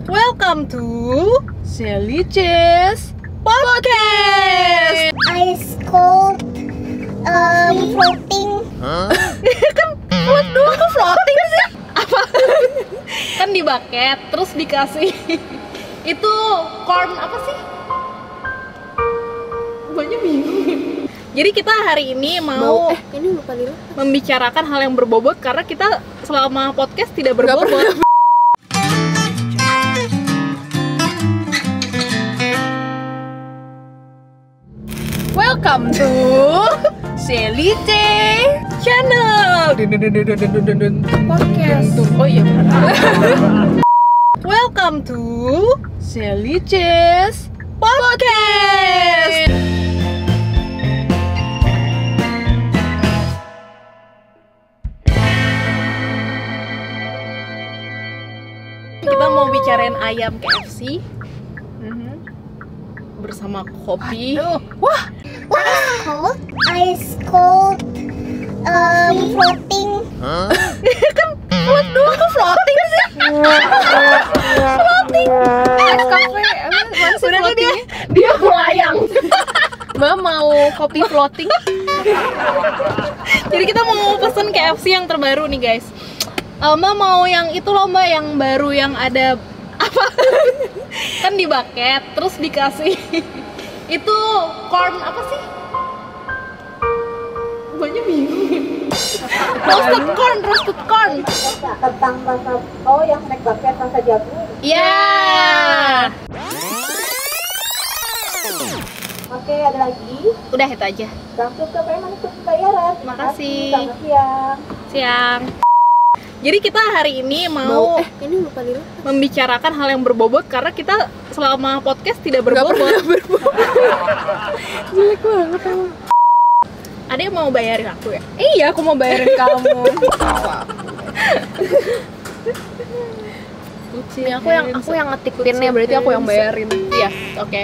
Welcome to Sally Cheese Podcast. Ice cold floating. Kan float doang kok floating sih? Apa? Kan di bucket terus dikasih itu corn apa sih? Banyak bingung. Jadi kita hari ini mau Ini lupa dulu. membicarakan hal yang berbobot karena kita selama podcast tidak berbobot. Welcome to Sally Cheese Channel. Podcast. Oh iya benar. Welcome to Sally Cheese Podcast. Kita mau bicarain ayam KFC bersama kopi. Wah, Ice cold floating. kan float doang kok floating sih? Floating. Kafe, udah dia melayang. Mbak mau kopi floating. Jadi kita mau pesen KFC yang terbaru nih guys. Mbak mau yang itu loh Mbak, yang baru yang ada apa? Kan di bucket terus dikasih itu corn apa sih? Banyak bingung. Roasted corn. Tentang rasa yang snack bucket rasa jagung. Iya. Oke, ada lagi. Udah itu aja. Langsung ke payment untuk bayaran. Makasih. Selamat siang. Siang. Jadi kita hari ini mau Ini lupa dulu. membicarakan hal yang berbobot karena kita selama podcast tidak berbobot. Jelek banget emang. Ada yang mau bayarin aku ya? Iya, aku mau bayarin kamu. Ini aku yang ngetik pinnya, berarti aku yang bayarin. Iya, oke.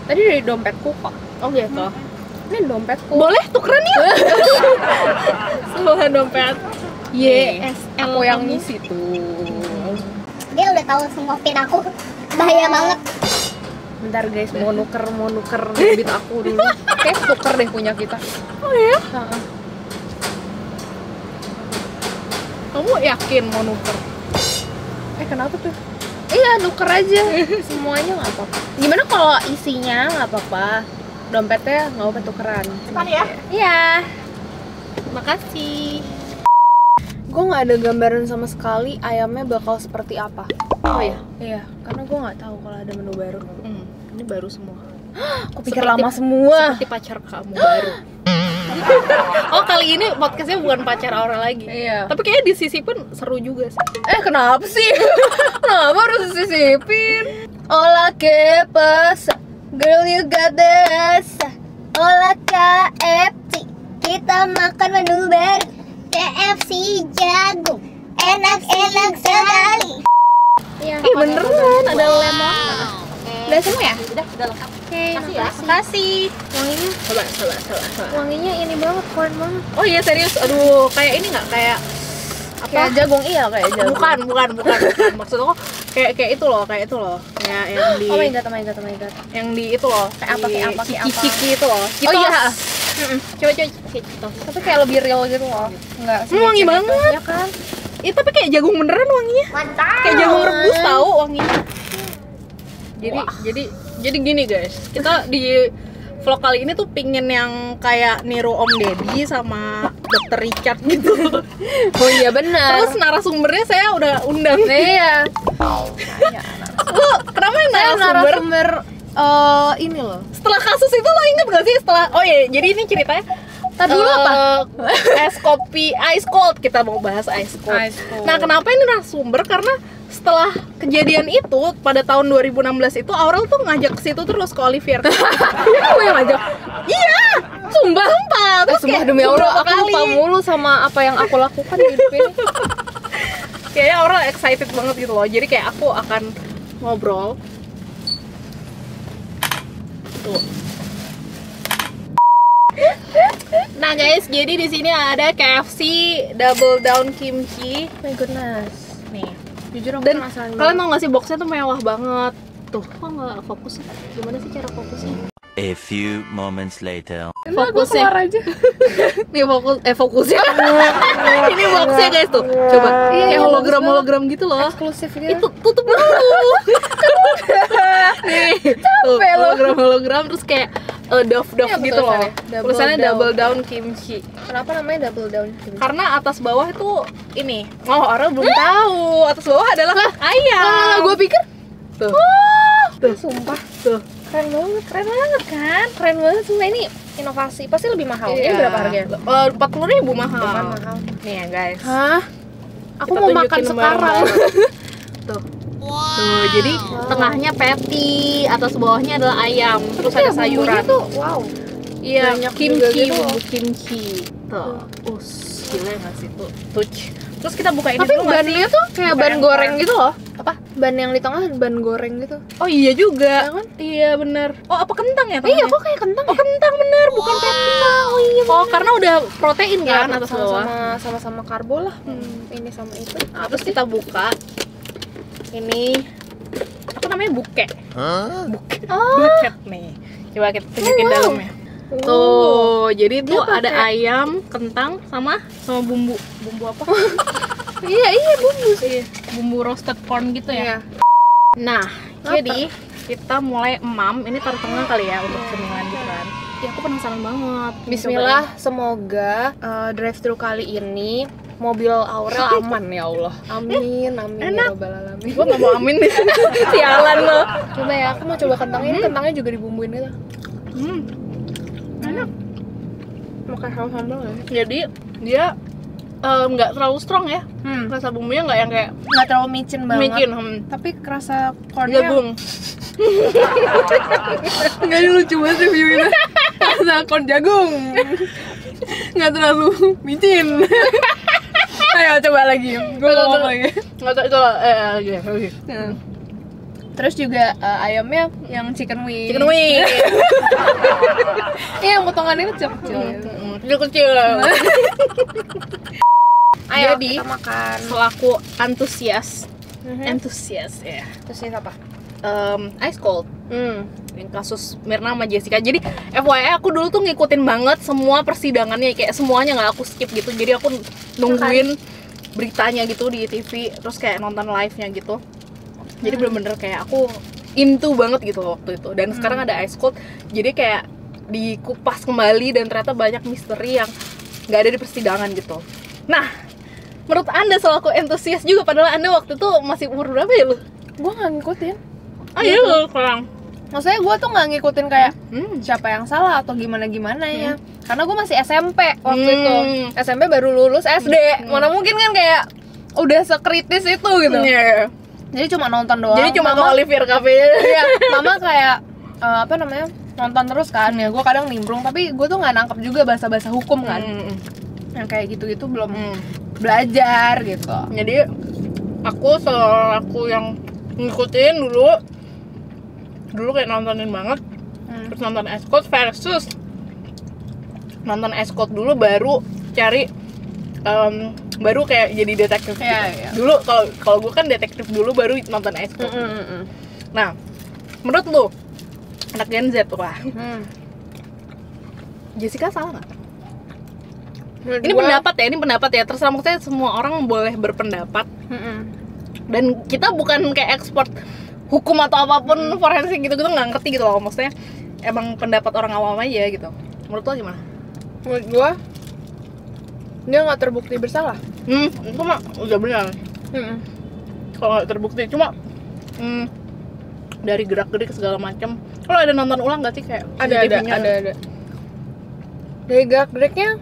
Tadi dari dompetku kok. Oh gitu. Ini dompetku. Boleh tukeran yuk. Semua dompet. YSL Aku yang kamu. ngisi tuh. Dia udah tahu semua pin aku. Bahaya banget. Bentar guys, mau nuker debit aku dulu. Kayak tuker deh punya kita. Oh ya? Heeh. Kamu yakin mau nuker? Kenapa tuh? Iya, nuker aja. Semuanya nggak apa-apa. Gimana kalau isinya nggak apa-apa? Dompetnya nggak apa tukeran. Cepat ya. Iya. Makasih. Gue nggak ada gambaran sama sekali ayamnya bakal seperti apa. Oh ya? Iya, karena gue nggak tahu kalau ada menu baru. Ini baru semua. Aku pikir lama semua. Seperti pacar kamu baru. Oh, kali ini podcastnya bukan pacar Aura lagi. Iya. Tapi kayaknya di sisi pun seru juga sih. Kenapa sih? Kenapa harus disisipin? Ola que pasa, girl you got the rasa. Olah KFC, kita makan menu baru. KFC jagung, enak-enak sekali. Iya. Ih beneran ada lemon. Udah semua ya? Udah lengkap. Oke, Makasih. Wanginya, Coba. wanginya ini banget, corn banget. Oh iya serius. Aduh, kayak ini nggak kayak apa? Kayak jagung, iya kayak jagung. Bukan. Maksud aku kayak itu loh. Kayak yang di Oh my god. yang di itu loh. Kayak apa? Ciki itu loh. Oh iya. Coba Citos. Tapi kayak lebih real gitu loh. Enggak Wangi banget. Ya kan? Itu tapi kayak jagung beneran wanginya. Mantap. Kayak jagung rebus tahu wanginya. Jadi gini guys, kita di vlog kali ini tuh pingin yang kayak niru Om Deddy sama Dr. Richard gitu. Oh iya benar. Terus narasumbernya saya udah undang. Iya. Lu kenapa yang narasumber? Ini loh. Setelah kasus itu lo inget gak sih oh iya, jadi ini ceritanya. Tadi dulu apa? Es kopi ice cold, kita mau bahas ice cold. Ice cold. Nah, kenapa ini narasumber? Karena setelah kejadian itu pada tahun 2016 itu Aurel tuh ngajak ke situ terus ke Olivier. Kamu yang ngajak? Iya, sumpah. Terus Sumpah kayak demi Allah, beberapa aku lupa mulu sama apa yang aku lakukan di hidup ini. Kayaknya Aurel excited banget gitu loh. Jadi kayak aku akan ngobrol. Tuh. Nah guys, jadi di sini ada KFC Double Down Kimchi. My goodness. Nih, Jujur aku Dan penasaran kalian banget. tau gak sih boxnya tuh mewah banget. Tuh, kok nggak fokus? Gimana sih cara fokusnya? A few moments later. Enggak, gua fokusnya. keluar aja. Nih fokusnya. Ini boxnya guys tuh. Coba. Iya, Kayak bagus hologram gitu loh. Eksklusif gitu. Itu tutup dulu. Nih, tuh, hologram terus kayak dove Ini apa gitu loh. tulisannya? Double Tulisannya down. double down kimchi. Kenapa namanya double down? Karena atas bawah itu ini. Oh, orang belum tahu. Atas bawah adalah ayam. Gue pikir Tuh. sumpah Tuh. keren banget kan? Keren banget sumpah, ini inovasi. Pasti lebih mahal. Ini berapa harganya? 40.000 mahal. Bukan mahal. Nih ya guys. Hah? Aku Kita mau tunjukin makan sekarang. bareng-bareng. Tuh. Tuh, jadi tengahnya patty, atas bawahnya adalah ayam, terus ada sayuran. Tuh, wow. Iya, banyak juga kimchi, gitu. bumbu kimchi. Tuh. Gila nggak sih tuh. Terus kita buka ini Tapi dulu nggak sih? bannya tuh kayak Buka ban yang goreng depan. gitu loh. Apa? Ban yang di tengah ban goreng gitu. Oh iya juga. Ya kan? Iya bener. Oh apa kentang ya? Iya, tengahnya? kok kayak kentang. Oh kentang bener, bukan patty. Oh iya. Oh karena udah protein kan atas bawah. sama karbo lah. Ini sama itu. Nah, terus kita buka. Ini apa namanya buket. Buket nih. Coba kita tunjukin dalamnya. Tuh, jadi Dia tuh ada pakai- ayam, kentang, sama bumbu. Bumbu apa? Iya bumbu sih. Iya, bumbu roasted corn gitu ya. Iya. Nah, jadi kita mulai emam. Ini taruh tengah kali ya untuk cemilan gitu kan. Ya aku penasaran banget. Bismillah, semoga drive-thru kali ini mobil Aurel aman ya Allah. Amin, amin ya robbal alamin. Gue gak mau amin nih. Sialan lo. Coba ya, aku mau coba kentangnya. Ini kentangnya juga dibumbuin gitu. Enak. Mau kayak sambal nggak sih? Jadi dia nggak terlalu strong ya. Rasa bumbunya nggak yang kayak Nggak terlalu micin banget. micin. Tapi kerasa cornnya Jagung. nggak lucu banget reviewnya. Rasa corn jagung. Nggak terlalu micin. Ayo coba lagi. Gue ngomong lagi. Nggak tahu itu lagi. Terus juga ayamnya yang chicken wing. Chicken wing. Iya, yang potongannya kecil-kecil. Kecil-kecil. Ayo Jadi, kita makan. Selaku antusias ya. Terus ini apa? Ice cold. Yang kasus Mirna sama Jessica. Jadi FYI aku dulu tuh ngikutin banget semua persidangannya, kayak semuanya nggak aku skip gitu. Jadi aku nungguin beritanya gitu di TV, terus kayak nonton live-nya gitu. Jadi bener-bener kayak aku into banget gitu waktu itu. Dan sekarang ada ice cold, jadi kayak dikupas kembali dan ternyata banyak misteri yang nggak ada di persidangan gitu. Nah, menurut Anda selaku entusias juga, padahal Anda waktu itu masih umur berapa ya lu? Gue nggak ngikutin. Ah iya lu kurang. Maksudnya gue tuh nggak ngikutin kayak siapa yang salah atau gimana ya. Karena gue masih SMP waktu itu. SMP baru lulus SD. Mana mungkin kan kayak udah sekritis itu gitu. Iya. Jadi cuma nonton doang. Jadi cuma ke Mama- Olivier Cafe. Iya, mama kayak apa namanya, nonton terus kan ya. Gue kadang nimbrung, tapi gue tuh nggak nangkep juga bahasa hukum kan. Yang kayak gitu-gitu belum belajar gitu. Jadi aku selaku yang ngikutin dulu kayak nontonin banget. Terus nonton Ice Cold versus nonton Ice Cold dulu baru cari baru kayak jadi detektif gitu. Iya. Dulu kalau gue kan detektif dulu baru nonton Ice Cold. Nah, menurut lu anak Gen Z tuh lah, Jessica salah nggak? Ini pendapat ya, terserah, maksudnya semua orang boleh berpendapat. Dan kita bukan kayak ekspor hukum atau apapun forensik gitu, kita nggak ngerti gitu loh, maksudnya emang pendapat orang awam aja gitu. Menurut lo gimana? Menurut gue dia nggak terbukti bersalah. Itu mah udah benar. Kalau nggak terbukti, cuma dari gerak-gerik segala macam. Kalau ada nonton ulang nggak sih kayak CCTV-nya? ada. Dari gerak-geriknya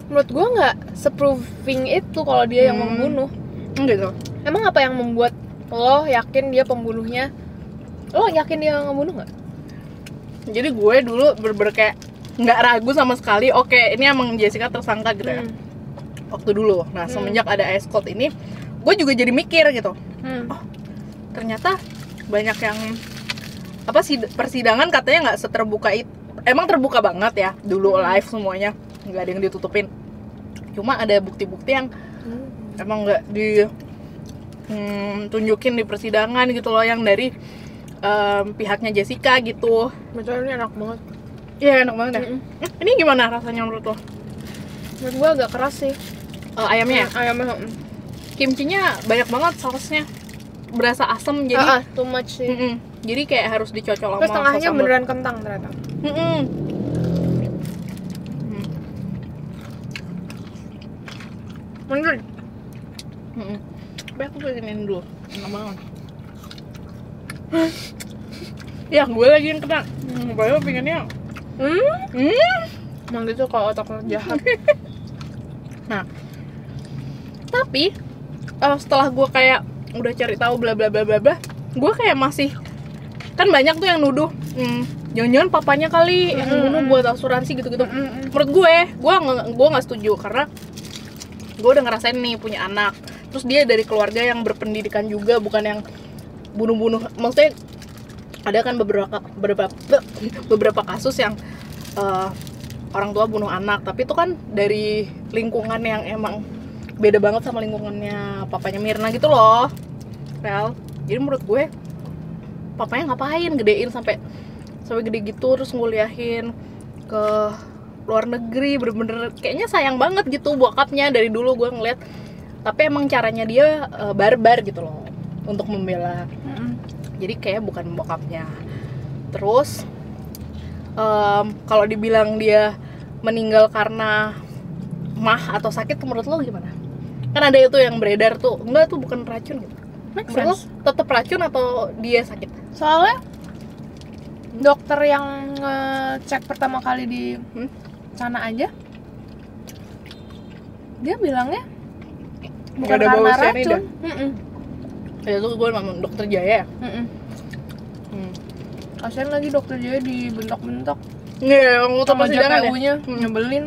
menurut gue nggak se-proving itu kalau dia yang membunuh. Gitu. Emang apa yang membuat lo yakin dia pembunuhnya? Lo yakin dia ngebunuh nggak? Jadi gue dulu bener-bener kayak nggak ragu sama sekali. Oke, ini emang Jessica tersangka gitu ya. Waktu dulu. Nah, semenjak ada Ice Cold ini, gue juga jadi mikir gitu. Oh, ternyata banyak yang apa sih, persidangan katanya nggak seterbuka itu. Emang terbuka banget ya dulu, live semuanya, nggak ada yang ditutupin. Cuma ada bukti-bukti yang emang nggak tunjukin di persidangan gitu loh, yang dari pihaknya Jessica gitu. Betul, ini enak banget. Iya enak banget ya. Ini gimana rasanya menurut lo? Menurut gua agak keras sih. Ayamnya ya? Ayamnya Kimchinya banyak banget sausnya, berasa asam jadi too much sih. jadi kayak harus dicocol sama Terus tengahnya saus sambal. beneran kentang ternyata. Bener. Tapi aku pengenin dulu, enak banget. Ya gue lagi yang kena. Bapak pengennya. Emang gitu kalau otak lo jahat. Nah, tapi setelah gue kayak udah cari tahu bla bla bla bla bla, gue kayak masih, kan banyak tuh yang nuduh jangan-jangan papanya kali yang bunuh buat asuransi gitu-gitu. Menurut gue nggak setuju, karena gue udah ngerasain nih punya anak, terus dia dari keluarga yang berpendidikan juga, bukan yang bunuh-bunuh. Maksudnya ada kan beberapa kasus yang orang tua bunuh anak, tapi itu kan dari lingkungan yang emang beda banget sama lingkungannya papanya Mirna gitu loh, Rel. Jadi menurut gue papanya ngapain gedein sampai gede gitu, terus nguliahin ke luar negeri, bener-bener kayaknya sayang banget gitu bokapnya dari dulu gue ngeliat. Tapi emang caranya dia barbar gitu loh untuk membela. Jadi kayak bukan bokapnya. Terus kalau dibilang dia meninggal karena mah atau sakit, menurut lo gimana? Kan ada itu yang beredar tuh, enggak tuh bukan racun gitu. Menurut lo tetap racun atau dia sakit? Soalnya dokter yang ngecek pertama kali di sana aja, dia bilangnya bukan ada bau karena cyanida. racun. Ya tuh gue nonton Dokter Jaya. Kasian lagi Dokter Jaya dibentak-bentak Nggak, mau sama persidangan ya? JPU-nya, nyebelin.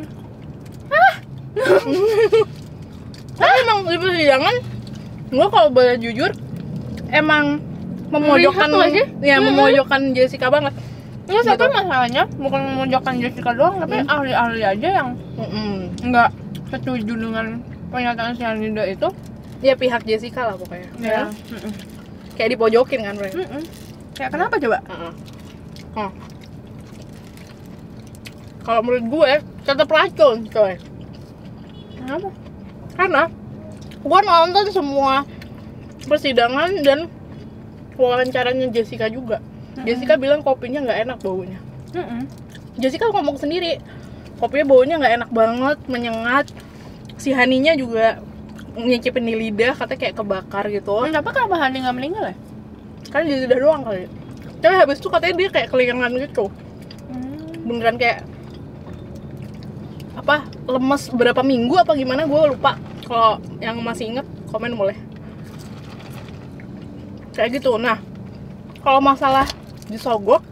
Tapi emang di persidangan, gue kalau boleh jujur, emang memojokkan, Melihat nggak sih? ya memojokkan Jessica banget. Nggak, tapi masalahnya bukan memojokkan Jessica doang, tapi ahli-ahli aja yang nggak setuju dengan pernyataan cyanida itu. Ya pihak Jessica lah pokoknya. Ya. Kayak dipojokin kan, Bre. Kayak kenapa coba? Kalau menurut gue tetap racun, coy. Kenapa? Karena gue nonton semua persidangan dan wawancaranya Jessica juga. Jessica bilang kopinya nggak enak baunya. Jessica ngomong sendiri, kopinya baunya nggak enak banget, menyengat. Si Haninya juga nyicipin di lidah, katanya kayak kebakar gitu. Tapi kenapa Hani nggak meninggal ya? Kan di lidah doang kali. Tapi habis itu katanya dia kayak kelingan gitu. Beneran kayak apa, lemes berapa minggu apa gimana, gue lupa. Kalau yang masih inget komen boleh. Kayak gitu. Nah, kalau masalah disogok,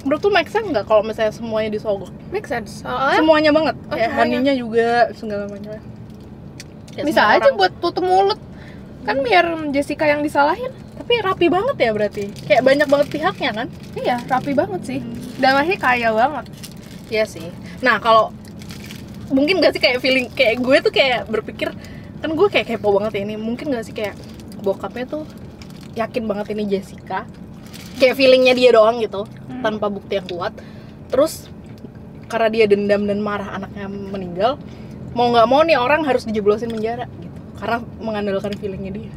menurut tuh make sense nggak kalau misalnya semuanya disogok? Make sense. Soalnya Semuanya banget. Kayak semuanya. Haninya juga segala macam. Kayak bisa semua aja orang. buat tutup mulut. Kan biar Jessica yang disalahin. Tapi rapi banget ya berarti. Kayak banyak banget pihaknya kan? Iya, rapi banget sih. Dan masih kaya banget. Iya sih. Nah, kalau mungkin gak sih kayak feeling, kayak gue tuh kayak berpikir, kan gue kayak kepo banget ya ini, mungkin gak sih kayak bokapnya tuh yakin banget ini Jessica, kayak feelingnya dia doang gitu, tanpa bukti yang kuat. Terus karena dia dendam dan marah anaknya meninggal, mau nggak mau nih orang harus dijeblosin penjara gitu, karena mengandalkan feelingnya dia.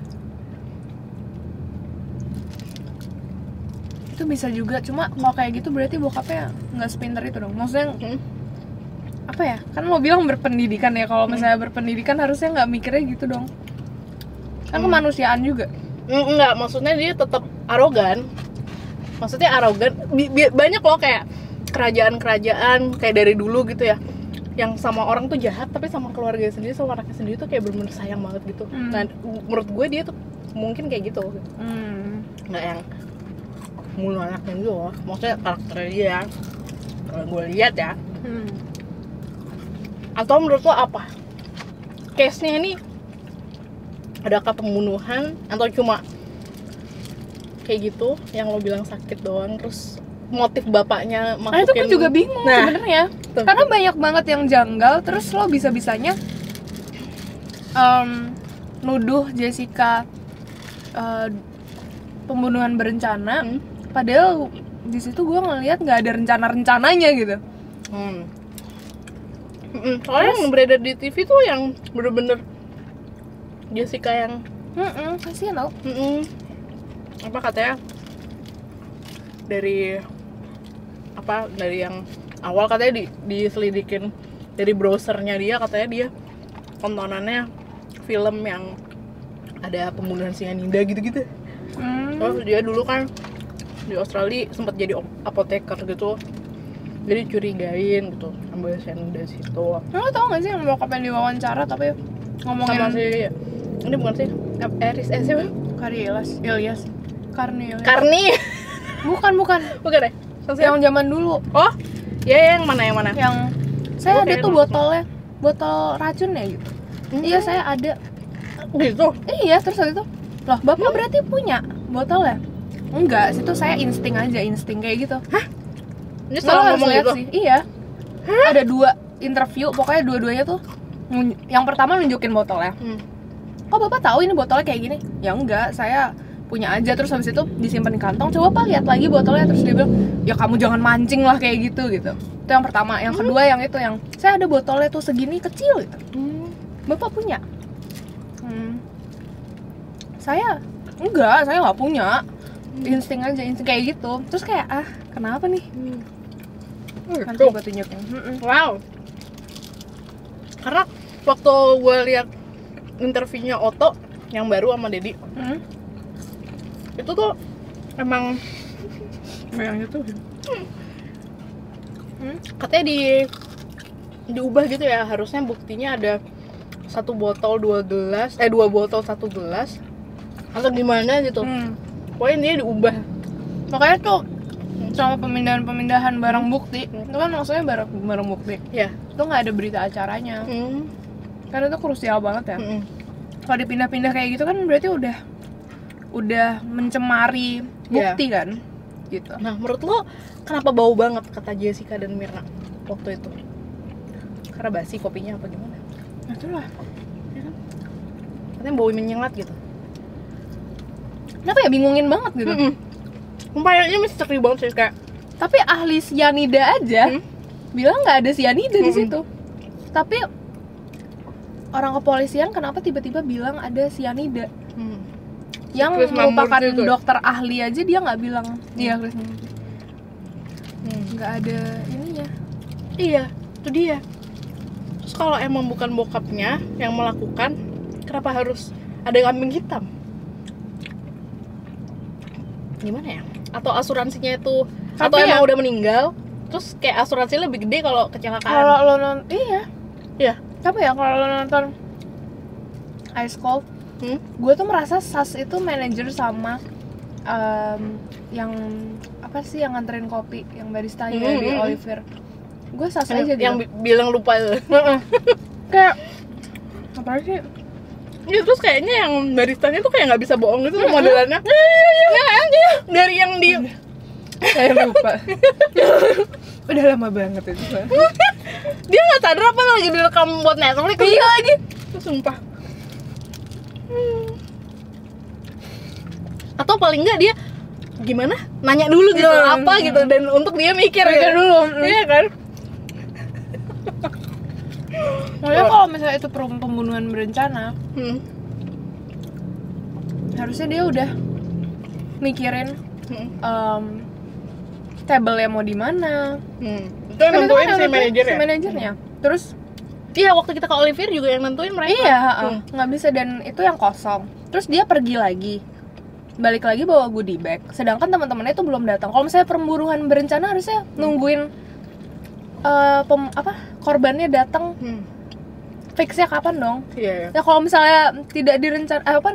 Itu bisa juga, cuma kalau kayak gitu berarti bokapnya nggak sepinter itu dong. Maksudnya apa ya, kan lo bilang berpendidikan ya, kalau misalnya berpendidikan harusnya nggak mikirnya gitu dong, kan kemanusiaan juga. Enggak, maksudnya dia tetap arogan. Maksudnya arogan, banyak loh kayak kerajaan-kerajaan kayak dari dulu gitu ya, yang sama orang tuh jahat tapi sama keluarga sendiri, sama anaknya sendiri tuh kayak bener-bener sayang banget gitu. Nah, menurut gue dia tuh mungkin kayak gitu, nggak yang bunuh anaknya gitu loh. Maksudnya karakternya dia, kalau gue lihat ya. Atau menurut lo apa? Case-nya ini adakah pembunuhan atau cuma kayak gitu yang lo bilang sakit doang, terus motif bapaknya masukin? Nah, itu gue juga bingung sebenarnya. Tuh. Karena banyak banget yang janggal, terus lo bisa-bisanya nuduh Jessica pembunuhan berencana. Padahal di situ gue ngeliat nggak ada rencana-rencananya gitu. Soalnya yang beredar di TV tuh yang bener-bener Jessica yang Kasian tau. apa katanya dari yang awal katanya diselidikin dari browsernya dia, katanya dia tontonannya film yang ada pembunuhan cyanida gitu-gitu. Terus dia dulu kan di Australia sempat jadi apoteker gitu, jadi curigain gitu ambil cyanida situ. Lo tau gak sih yang bokapnya diwawancara tapi ngomongin Sama si ini bukan sih siapa? Ilyas Karni bukan Bukan deh. yang zaman dulu Oh, ya yang mana? yang saya Gua ada kayak tuh nonton. botol racunnya gitu. Iya saya ada. Gitu. Iya terus habis itu loh bapak berarti punya botolnya? Enggak, situ saya insting kayak gitu. Ini Lo salah harus ngomong lihat gitu. sih. Iya. Ada 2 interview, pokoknya dua-duanya tuh yang pertama nunjukin botolnya. Kok bapak tahu ini botolnya kayak gini? Ya enggak, saya punya aja. Terus habis itu disimpan di kantong. Coba pak lihat lagi botolnya. Terus dia bilang, ya kamu jangan mancing lah kayak gitu. Itu yang pertama. Yang kedua yang itu yang saya ada botolnya tuh segini kecil gitu. Bapak punya? Saya nggak punya. Insting kayak gitu. Terus kayak kenapa nih? Nanti gue tunjukin. Wow. Karena waktu gue lihat interviewnya Otto yang baru sama Dedi, itu tuh emang yang itu katanya diubah gitu ya, harusnya buktinya ada 1 botol 2 gelas, 2 botol 1 gelas atau gimana gitu. Pokoknya dia diubah. Makanya tuh sama pemindahan barang bukti itu kan maksudnya barang bukti Ya. itu nggak ada berita acaranya karena itu krusial banget ya. Kalau dipindah-pindah kayak gitu kan berarti udah mencemari bukti kan gitu. Nah, menurut lo kenapa bau banget kata Jessica dan Mirna waktu itu? Karena basi kopinya apa gimana? Nah, itulah Ya kan? Katanya bau menyengat gitu. kenapa ya, bingungin banget gitu. Umpamanya misteri banget sih kayak. Tapi ahli sianida aja bilang nggak ada sianida di situ. Tapi orang kepolisian kenapa tiba-tiba bilang ada sianida? Yang Chris merupakan Mamurti itu. dokter ahli aja dia nggak bilang. Iya, Chris Mamurti. Nggak ada ininya. Iya, itu dia. Terus kalau emang bukan bokapnya yang melakukan, kenapa harus ada kambing hitam? Gimana ya? Atau asuransinya itu Tapi atau emang ya- udah meninggal? Terus kayak asuransinya lebih gede kalau kecelakaan. Kalau lo nonton, iya. Iya. Tapi ya kalau lo nonton Ice Cold, gue tuh merasa Sas itu manajer sama yang apa sih yang nganterin kopi, yang baristanya di Oliver. Gue Sas aja gitu. yang bilang lupa itu. Kayak apa sih? Ya, terus kayaknya yang baristanya tuh kayak nggak bisa bohong gitu modelannya. Iya. Dari yang di Saya lupa. Udah lama banget itu. dia nggak sadar apa lagi direkam buat Netflix. Iya lagi. Sumpah. Atau paling nggak dia gimana? Nanya dulu gitu apa gitu dan untuk dia mikir Mikir gitu. dulu. Iya kan? Makanya kalau misalnya itu pembunuhan berencana, harusnya dia udah mikirin table-nya mau di mana. Itu yang nentuin si nentuin manajer si ya? manajernya. Terus Iya, waktu kita ke Oliver juga yang nentuin mereka. iya, nggak bisa, dan itu yang kosong. Terus dia pergi lagi, balik lagi bawa goodie bag. Sedangkan teman-temannya itu belum datang. Kalau misalnya pembunuhan berencana harusnya nungguin korbannya datang. Fixnya kapan dong? Iya. Ya kalau misalnya tidak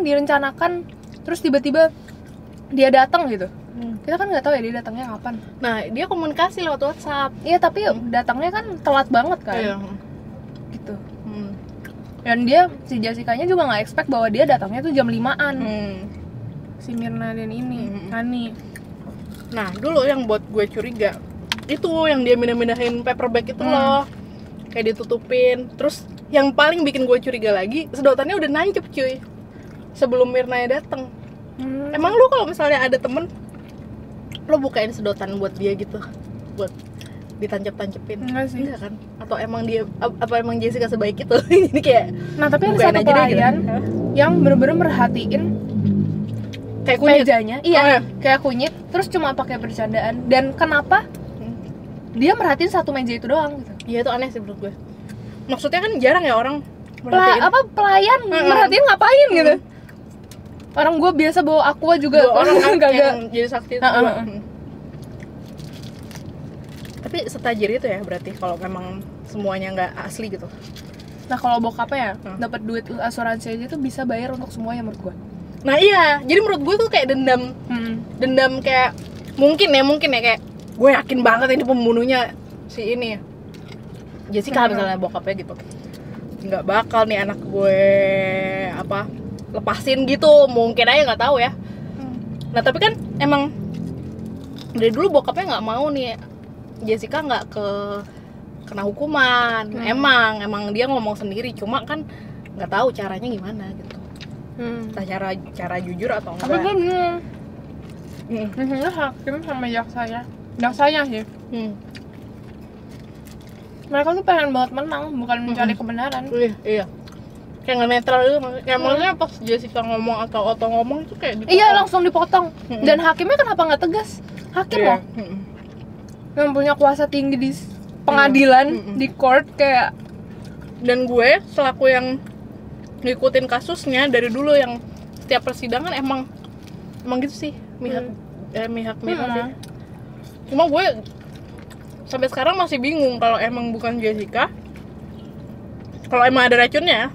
direncanakan, terus tiba-tiba dia datang gitu, kita kan nggak tahu ya dia datangnya kapan. Nah, dia komunikasi lewat WhatsApp. Iya, tapi datangnya kan telat banget kan. Iya. Gitu. Dan dia, si Jessica-nya juga nggak expect bahwa dia datangnya tuh jam 5-an. Si Mirna dan ini, Hani. Nah, dulu yang buat gue curiga itu yang dia mindah-mindahin paper bag itu loh. Kayak ditutupin. Terus yang paling bikin gue curiga lagi, sedotannya udah nancep cuy. Sebelum Mirna datang. Emang lu kalau misalnya ada temen, lo bukain sedotan buat dia gitu, buat ditancap-tancepin? Enggak sih. Enggak kan? Atau emang dia, apa emang Jessica sebaik itu? Jadi kayak Nah tapi ada bukain satu aja deh gitu. pelayan yang bener-bener merhatiin Kayak kunyit. mejanya, Oh, iya. kayak kunyit, terus cuma pakai bercandaan. Dan kenapa dia merhatiin satu meja itu doang gitu? Iya, itu aneh sih menurut gue. Maksudnya kan jarang ya orang merhatiin. Pelayan merhatiin ngapain gitu? Orang gue biasa bawa aqua juga. Dua orang kan Kagak. yang jadi saksi itu. Heeh. Tapi setajir itu ya berarti kalau memang semuanya nggak asli gitu. Nah kalau bokapnya ya dapat duit asuransi aja tuh bisa bayar untuk semuanya menurut gue. Nah iya, jadi menurut gue tuh kayak dendam kayak mungkin ya kayak gue yakin banget ini pembunuhnya si ini Jessica misalnya bokapnya gitu, nggak bakal nih anak gue lepasin gitu, mungkin aja nggak tahu ya. Nah tapi kan emang dari dulu bokapnya nggak mau nih Jessica nggak kena hukuman. Emang dia ngomong sendiri, cuma kan nggak tahu caranya gimana gitu. Entah cara jujur atau enggak. Tapi gue bingung. Biasanya hakim sama jaksanya sih. Mereka tuh pengen banget menang, bukan mencari kebenaran. Iya. Kayak nggak netral gitu. Kayak maksudnya pas Jessica ngomong atau Otto ngomong itu kayak dipotong. Iya langsung dipotong. Dan hakimnya kenapa nggak tegas? Hakim loh, yang punya kuasa tinggi di pengadilan, di court kayak. Dan gue selaku yang ngikutin kasusnya dari dulu, yang setiap persidangan emang gitu sih mihak sih. Cuma gue sampai sekarang masih bingung kalau emang bukan Jessica, kalau emang ada racunnya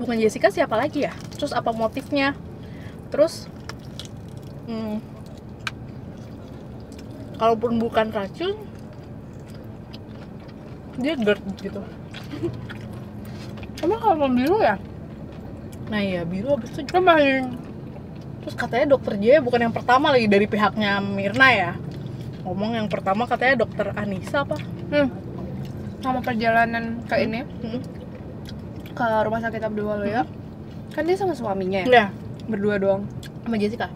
bukan Jessica siapa lagi ya? Terus apa motifnya? Terus kalaupun bukan racun, dia GERD gitu. Emang kalau biru ya? Nah iya, biru abis itu Kan paling. terus katanya dokter J bukan yang pertama lagi dari pihaknya Mirna ya, ngomong yang pertama katanya dokter Anissa apa? Sama perjalanan ke ini, ke rumah sakit Abdiwaluyo, kan dia sama suaminya ya? Iya, Berdua doang. sama Jessica,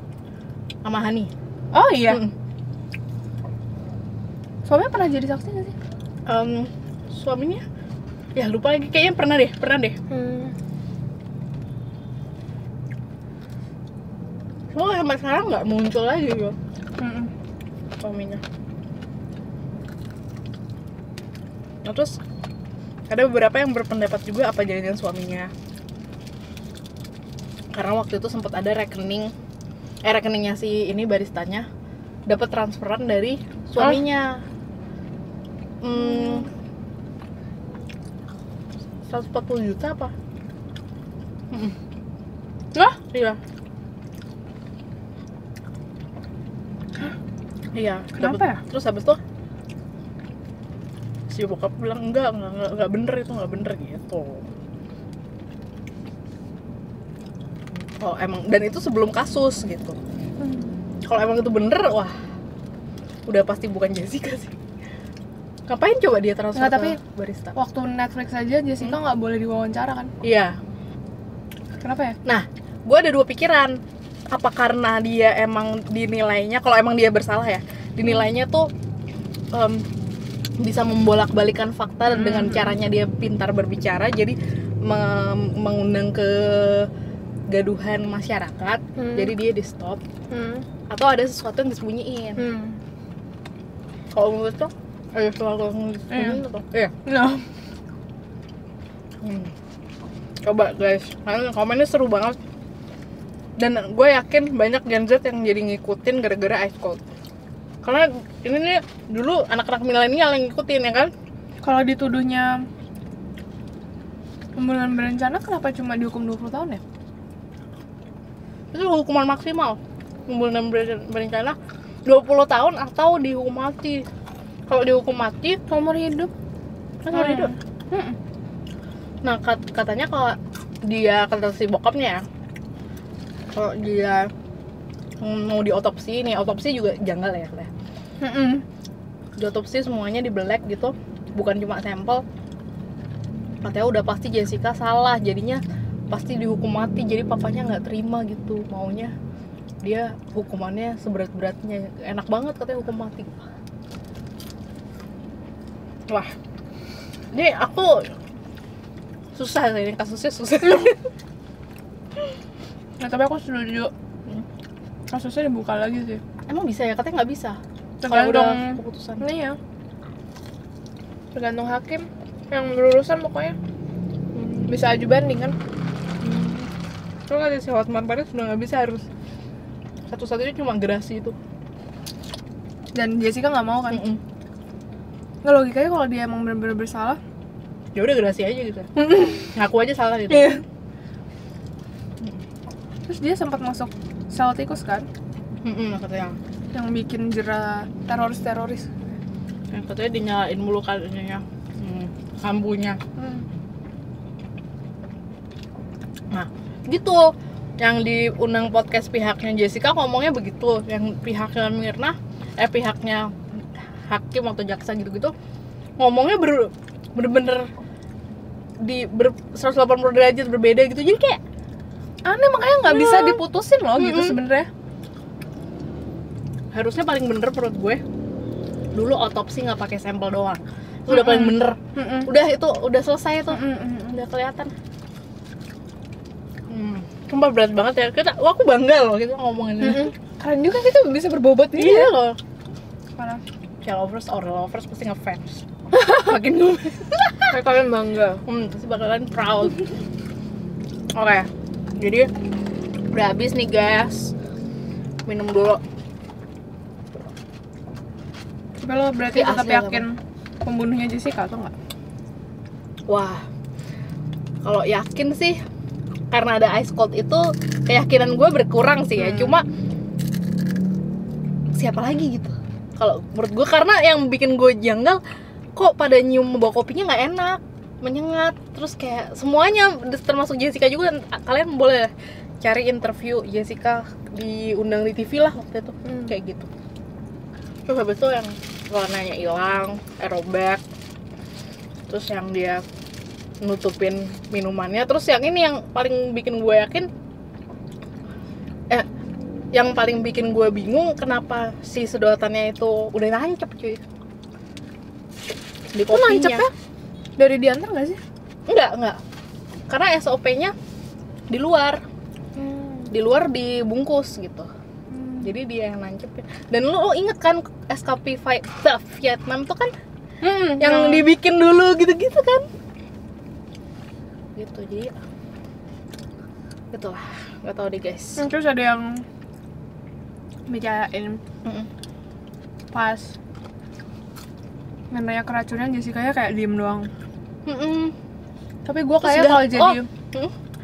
sama Hani. Oh iya. Suaminya pernah jadi saksi nggak sih? Suaminya ya lupa lagi, kayaknya pernah deh. Oh sampai sekarang nggak muncul lagi gitu suaminya. Nah terus ada beberapa yang berpendapat juga apa jadinya suaminya, karena waktu itu sempat ada rekeningnya si ini baristanya dapat transferan dari suaminya. 140 juta apa? Lah? Iya. Iya. Kenapa dapet. ya? Terus habis itu si bokap bilang enggak bener, itu nggak bener gitu. Oh emang, dan itu sebelum kasus gitu. Kalau emang itu bener, wah udah pasti bukan Jessica sih. Ngapain coba dia transfer Nggak, tapi ke barista? waktu Netflix aja Jessica nggak boleh diwawancara kan? Iya. Kenapa ya? Nah, gue ada dua pikiran. Apa karena dia emang dinilainya, kalau emang dia bersalah ya, dinilainya tuh bisa membolak-balikan fakta dengan caranya dia pintar berbicara, jadi mengundang ke gaduhan masyarakat, jadi dia di stop. Atau ada sesuatu yang disembunyiin. Kalau menurut tuh ada sesuatu yang disembunyiin atau? Iya. No. Coba guys, kalian komennya seru banget. Dan gue yakin banyak Gen Z yang jadi ngikutin gara-gara Ice Cold. Karena ini nih dulu anak-anak milenial yang ngikutin ya kan. Kalau dituduhnya pembunuhan berencana, kenapa cuma dihukum 20 tahun ya? Itu hukuman maksimal. Pembunuhan berencana 20 tahun atau dihukum mati. Kalau dihukum mati Seumur hidup. seumur hidup. Nah katanya kalau dia, kata si bokapnya ya, kalau dia mau diotopsi, nih otopsi juga janggal ya katanya. Diotopsi semuanya dibelek gitu, bukan cuma sampel. Katanya udah pasti Jessica salah, jadinya pasti dihukum mati. Jadi papanya nggak terima gitu, maunya dia hukumannya seberat-beratnya, enak banget katanya hukum mati. Wah, ini aku susah sih, ini kasusnya susah. Nah, tapi aku setuju kasusnya dibuka lagi sih. Emang bisa ya? Katanya nggak bisa kalau Tergantung udah keputusan. ini ya, tergantung hakim yang berurusan pokoknya. Bisa aju banding kan. Kalau ada si Hotman Paris sudah nggak bisa, harus satu-satunya cuma gerasi itu. Dan Jessica nggak mau kan. Nggak, logikanya kalau dia emang benar-benar bersalah, Ya udah gerasi aja gitu. Ngaku aja salah gitu. iya. Terus dia sempat masuk sel tikus kan, Katanya. yang bikin jera teroris. Yang katanya dinyalain mulu kalinya lampunya. Nah, gitu. Yang diundang podcast pihaknya Jessica ngomongnya begitu. Yang pihaknya Mirna, pihaknya hakim atau jaksa gitu-gitu ngomongnya bener-bener di 180 derajat berbeda gitu. Jadi kayak Aneh, makanya nggak bisa diputusin loh gitu sebenarnya. harusnya paling bener menurut gue dulu otopsi nggak pakai sampel doang. Itu udah paling bener. Udah itu udah selesai tuh. Udah kelihatan. Sumpah berat banget ya. Aku bangga loh kita ngomongin ini. Keren juga kita bisa berbobot gitu. Iya loh. Parah. Lovers or lovers pasti ngefans. Makin gue. Kayak kalian bangga. Pasti bakalan proud. Oke. Jadi udah habis nih guys. Minum dulu. Tapi lo berarti Tapi tetap asli yakin pembunuhnya Jessica atau enggak? Wah. Kalau yakin sih karena ada ice cold itu keyakinan gue berkurang sih ya. Cuma siapa lagi gitu. Kalau menurut gue karena yang bikin gue janggal kok pada nyium bau kopinya nggak enak, menyengat, terus kayak semuanya termasuk Jessica juga. Kalian boleh cari interview Jessica diundang di TV lah waktu itu kayak gitu. Terus habis itu yang warnanya hilang, aerobak, terus yang dia nutupin minumannya, terus yang ini yang paling bikin gue yakin, yang paling bikin gue bingung kenapa si sedotannya itu udah nancep cuy di kopinya. Nancep ya? Dari diantar nggak sih? Enggak, karena SOP-nya di luar dibungkus gitu. Jadi dia yang nancepin. Dan lo inget kan SKP Vietnam tuh kan yang dibikin dulu gitu-gitu kan. Gitu, jadi gitulah, nggak tahu deh guys. Terus ada yang bicarain pas nanya keracunan Jessica kayak diem doang. Tapi gue kayak kalau jadi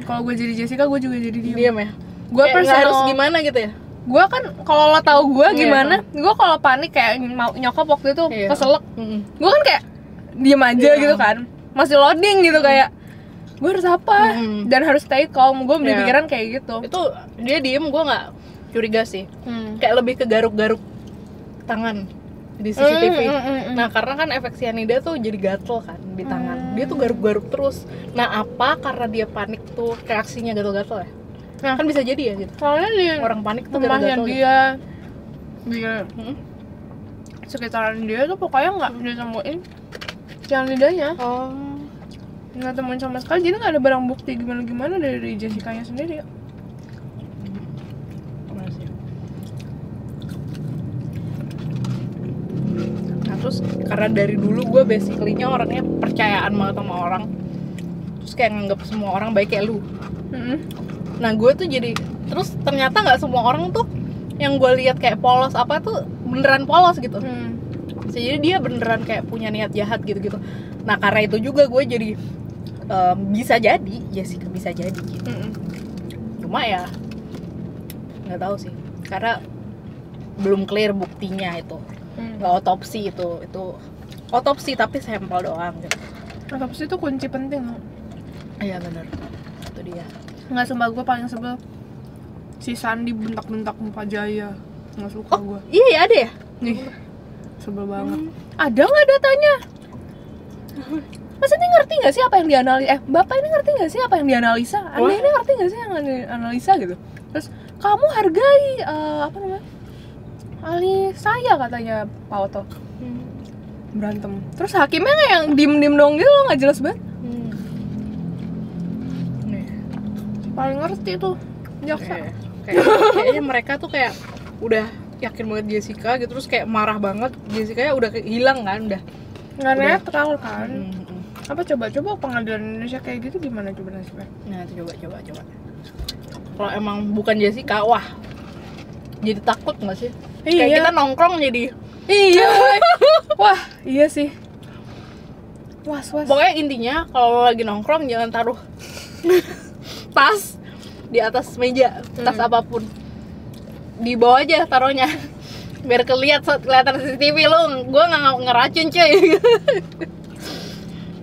kalau gue jadi Jessica gue juga jadi diem ya. Gue harus gimana gitu ya. Gue kan kalau lo tahu gue gimana, gue kalau panik kayak mau nyokap waktu itu keselak, gue kan kayak diem aja gitu kan, masih loading gitu kayak gue harus apa dan harus stay calm. Gue berpikiran kayak gitu. Itu dia diem, gue nggak curiga sih. Kayak lebih ke garuk-garuk tangan di CCTV. Nah karena kan efek cyanida tuh jadi gatel kan di tangan. Dia tuh garuk-garuk terus. Nah apa karena dia panik tuh reaksinya gatel-gatel ya? Nah kan bisa jadi ya gitu. Soalnya di orang panik tuh rumahnya gatel-gatel dia sekitaran dia tuh pokoknya nggak ditemuin cyanidanya. Nggak temuin sama sekali, jadi nggak ada barang bukti gimana dari Jessica-nya sendiri. Nah terus karena dari dulu gue basically-nya orangnya percayaan banget sama orang, terus kayak nganggap semua orang baik kayak lu. Nah gue tuh jadi, terus ternyata nggak semua orang tuh yang gue lihat kayak polos apa tuh beneran polos gitu. Jadi dia beneran kayak punya niat jahat gitu-gitu. Nah karena itu juga gue jadi bisa jadi Jessica bisa jadi gitu. Cuma ya nggak tahu sih, karena belum clear buktinya itu. Nggak otopsi itu otopsi tapi sampel doang gitu. Otopsi itu kunci penting loh. Iya benar, itu dia. Nggak, sumpah gue paling sebel si Sandi bentak-bentak Muka Jaya. Nggak suka gue. Iya ya ada ya. Nih sebel banget. Ada nggak datanya? Masa ini ngerti nggak sih apa yang dianalisa? Bapak ini ngerti nggak sih apa yang dianalisa? Anda ini ngerti nggak sih yang dianalisa gitu? Terus kamu hargai apa namanya, ahli saya, katanya Pak Oto. Berantem. Terus hakimnya nggak yang diem doang gitu loh, nggak jelas banget. Nih. Paling ngerti tuh jaksa. Kayaknya mereka tuh kayak udah yakin banget Jessica gitu, terus kayak marah banget Jessica ya udah hilang kan, udah Nggak netral kan. Mm-mm. Apa coba pengadilan Indonesia kayak gitu gimana coba nasibnya? Nah, coba. Kalau emang bukan Jessica, wah, jadi takut nggak sih? Iya. Kayak kita nongkrong jadi. Iya. Wah, iya sih. Was. Pokoknya intinya kalau lo lagi nongkrong jangan taruh tas di atas meja, tas apapun. Di bawah aja taruhnya. Biar kelihatan CCTV lo, gue nggak ngeracun cuy.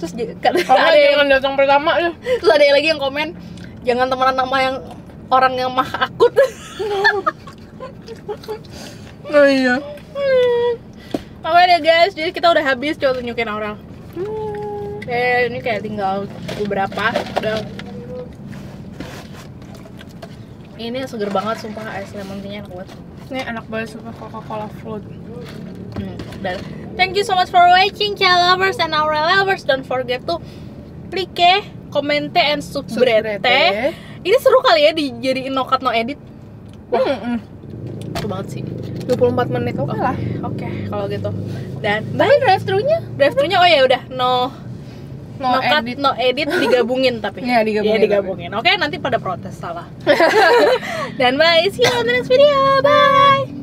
Terus Kamu jangan datang pertama ya. Terus ada lagi yang komen, jangan temenan sama yang orang yang mah akut. Oh iya. Oke deh guys, jadi kita udah habis coba tunjukin Aurel. Ini kayak tinggal beberapa. Udah. Ini seger banget sumpah, es lemon tea-nya enak banget. Ini enak banget suka Coca-Cola float. Dan thank you so much for watching, Chia lovers and Aurel lovers. Don't forget to like, comment, and subscribe. Ini seru kali ya dijadiin no cut no edit. Wah, seru banget sih. 24 menit oke lah. Oke, kalau gitu. Dan Tapi drive-thru-nya oh ya udah no cut edit. no edit digabungin tapi. Iya, digabungin. Iya, digabungin. Oke, nanti pada protes salah. Dan bye, see you on the next video. Bye.